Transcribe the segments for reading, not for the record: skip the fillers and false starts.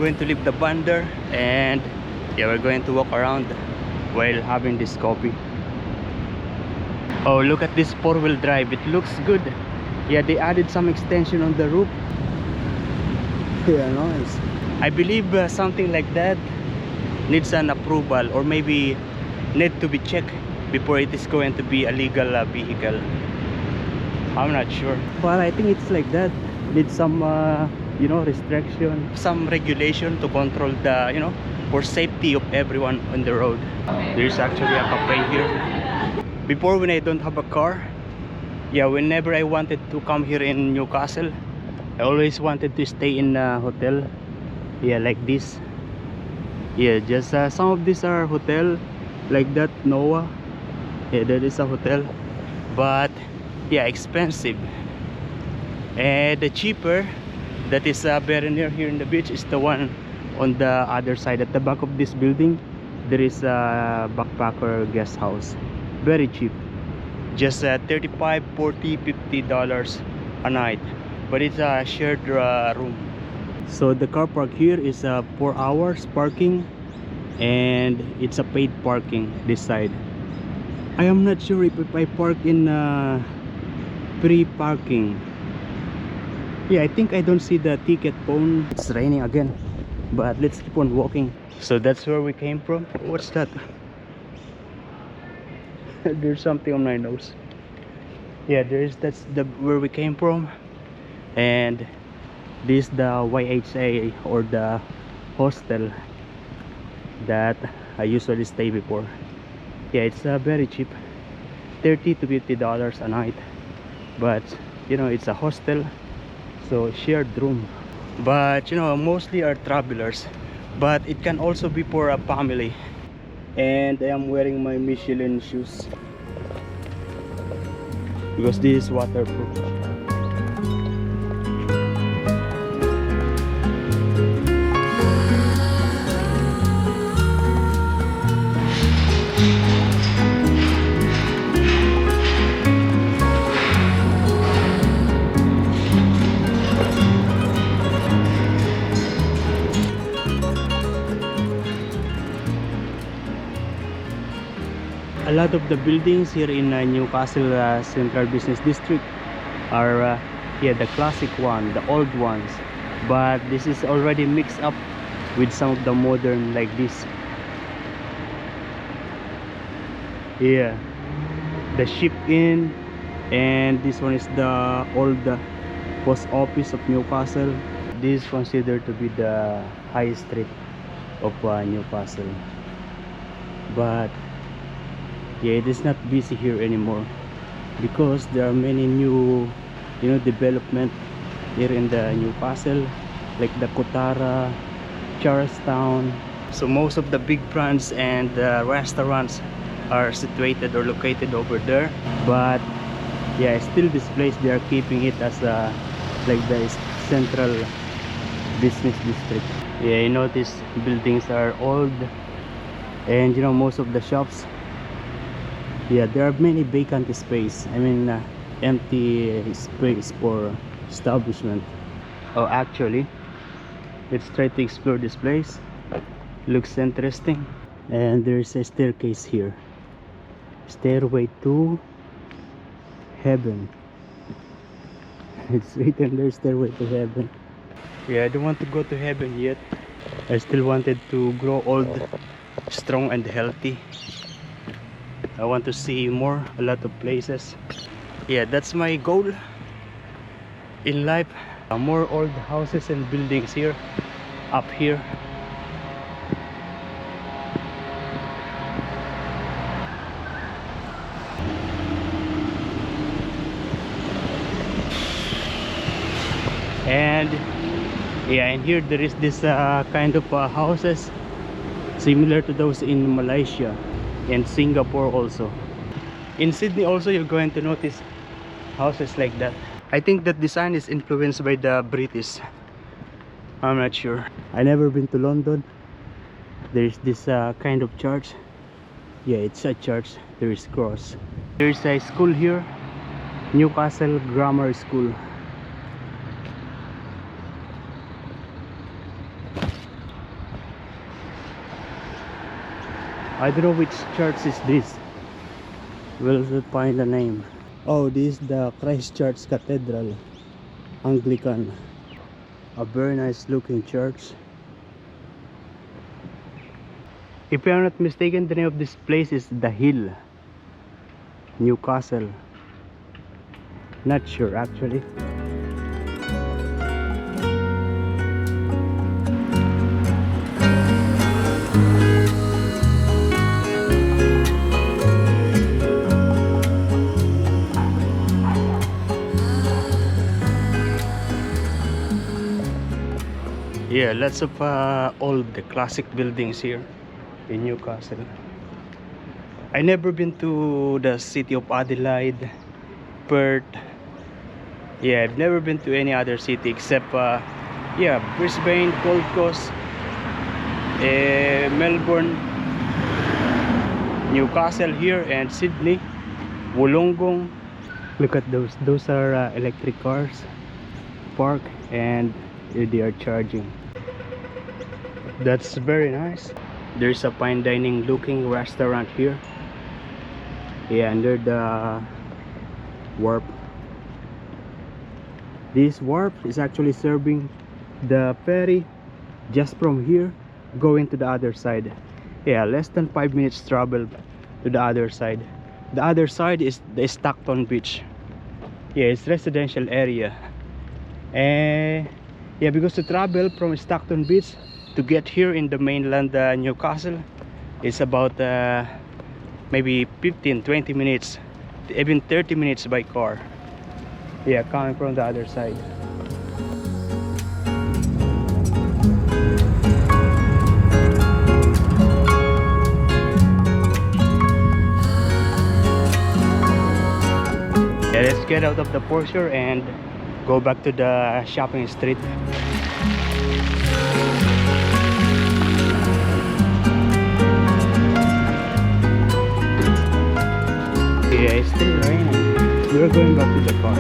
going to leave the van there, and yeah, we're going to walk around while having this coffee. Oh, look at this four-wheel drive. It looks good. Yeah, they added some extension on the roof. Yeah, nice. I believe something like that needs an approval, or maybe need to be checked before it is going to be a legal vehicle. I'm not sure. Well, I think it's like that. Needs some you know, restriction, some regulation to control the, you know, for safety of everyone on the road. There's actually a cafe here. Before, when I don't have a car, yeah, whenever I wanted to come here in Newcastle, I always wanted to stay in a hotel. Yeah, like this. Yeah, just some of these are hotel, like that Noah. Yeah, that is a hotel, but yeah, expensive. And the cheaper, that is very near here in the beach, is the one on the other side. At the back of this building, there is a backpacker guest house. Very cheap, just $35, $40, $50 a night, but it's a shared room. So the car park here is 4 hours parking, and it's a paid parking this side. I am not sure if I park in free parking. Yeah, I think I don't see the ticket phone. It's raining again, but let's keep on walking. So that's where we came from. What's that? There's something on my nose. Yeah, that's the where we came from, and this the YHA, or the hostel that I usually stay before. Yeah, it's very cheap, $30 to $50 a night, but you know, it's a hostel, so shared room. But you know, mostly are travelers, but it can also be for a family. And I am wearing my Michelin shoes because this is waterproof. A lot of the buildings here in Newcastle Central Business District are yeah, the classic one, the old ones, but this is already mixed up with some of the modern, like this. Yeah, the Ship Inn, and this one is the old post office of Newcastle. This is considered to be the high street of Newcastle, but yeah, it is not busy here anymore because there are many new, you know, development here in the Newcastle, like the Kotara, Charlestown. So most of the big brands and restaurants are situated or located over there. But yeah, still this place, they are keeping it as like the central business district. Yeah, you notice buildings are old, and you know, most of the shops, yeah, there are many vacant space. I mean, empty space for establishment. Oh, actually, let's try to explore this place. Looks interesting. And there's a staircase here. Stairway to heaven. It's written there, stairway to heaven. Yeah, I don't want to go to heaven yet. I still wanted to grow old, strong and healthy. I want to see more, a lot of places. Yeah, that's my goal in life. More old houses and buildings here, up here. And yeah, and here there is this kind of houses similar to those in Malaysia and Singapore also. In Sydney also, you're going to notice houses like that. I think that design is influenced by the British. I'm not sure. I never been to London. There's this kind of church. Yeah, it's a church. There is cross. There's a school here, Newcastle Grammar School. I don't know which church is this. We'll find the name. Oh, this is the Christ Church Cathedral, Anglican. A very nice looking church. If I'm not mistaken, the name of this place is The Hill, Newcastle. Not sure actually. Yeah, lots of old classic buildings here in Newcastle. I never been to the city of Adelaide, Perth. Yeah, I've never been to any other city except yeah, Brisbane, Gold Coast, Melbourne, Newcastle here, and Sydney, Wollongong. Look at those. Those are electric cars parked, and they are charging. That's very nice. There's a fine dining looking restaurant here. Yeah, under the wharf. This wharf is actually serving the ferry just from here going to the other side. Yeah, less than 5 minutes travel to the other side. The other side is the Stockton Beach. Yeah, it's residential area. And yeah, because to travel from Stockton Beach to get here in the mainland Newcastle, it's about maybe 15-20 minutes, even 30 minutes by car. Yeah, coming from the other side. Yeah, let's get out of the Porsche and go back to the shopping street. Yeah, it's still raining. We're going back to the car.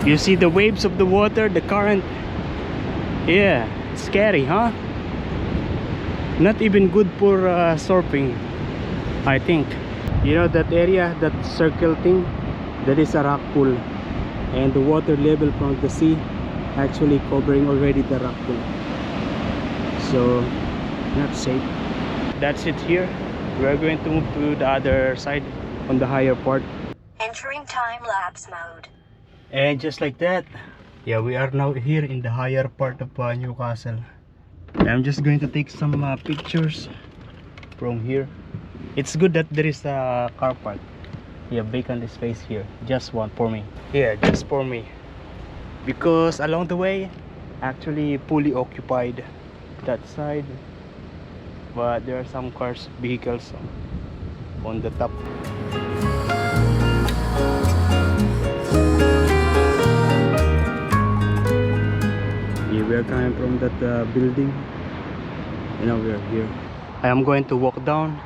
You see the waves of the water, the current. Yeah, it's scary, huh? Not even good for surfing, I think. You know that area, that circle thing? That is a rock pool, and the water level from the sea actually covering already the rock pool, so not safe. That's it here. We're going to move to the other side on the higher part. Entering time-lapse mode. And just like that, yeah, we are now here in the higher part of Newcastle. I'm just going to take some pictures from here. It's good that there is a car park. Yeah, vacant space here, just one for me. Yeah, just for me, because along the way actually fully occupied that side, but there are some cars, vehicles on the top. Yeah, we are coming from that building, and now we are here. I am going to walk down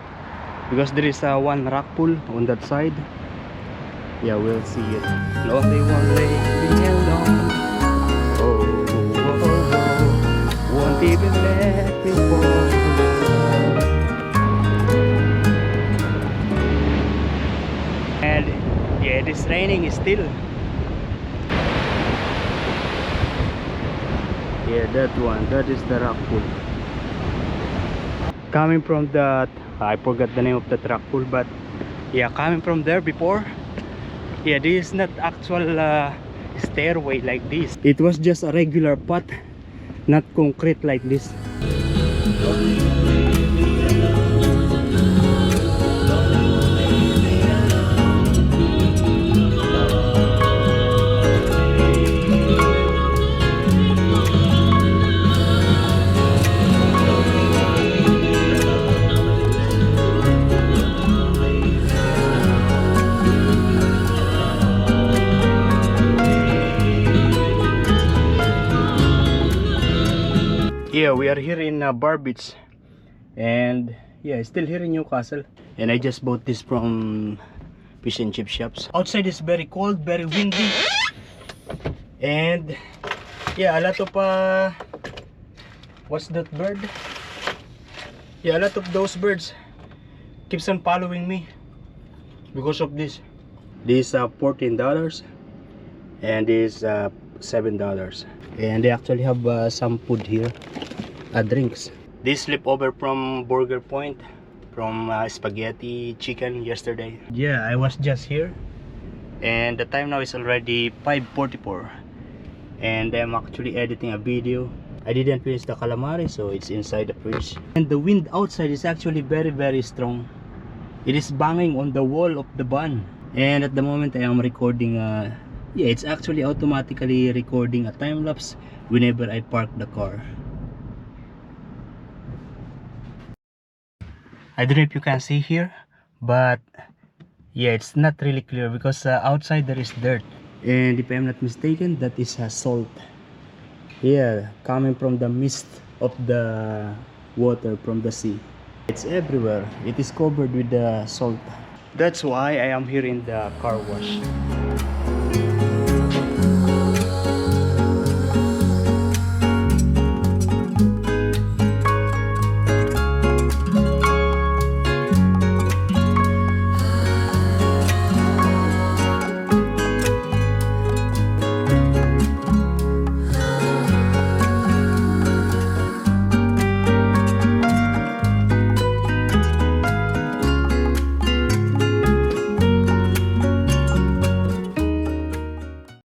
because there is one rock pool on that side. Yeah, we'll see it. Lonely one day being alone. Oh, oh, oh, oh. Won't even let me fall. And yeah, it is raining still. Yeah, that one, that is the rock pool. Coming from that, I forgot the name of that rock pool, but yeah, coming from there before, yeah, this is not actual stairway like this. It was just a regular path, not concrete like this. Yeah, we are here in Bar Beach, and Yeah, it's still here in Newcastle. And I just bought this from fish and chip shops. Outside is very cold, very windy. And yeah, a lot of what's that bird? Yeah, a lot of those birds keeps on following me because of this. This $14 and this $7. And they actually have some food here, drinks. This leftover from Burger Point, from spaghetti chicken yesterday. Yeah, I was just here, and the time now is already 5:44, and I'm actually editing a video. I didn't finish the calamari, so it's inside the fridge. And the wind outside is actually very strong. It is banging on the wall of the van. And at the moment I am recording yeah, it's actually automatically recording a time lapse whenever I park the car. I don't know if you can see here, but yeah, it's not really clear because outside there is dirt, and if I'm not mistaken, that is salt. Yeah, coming from the mist of the water from the sea. It's everywhere. It is covered with the salt. That's why I am here in the car wash.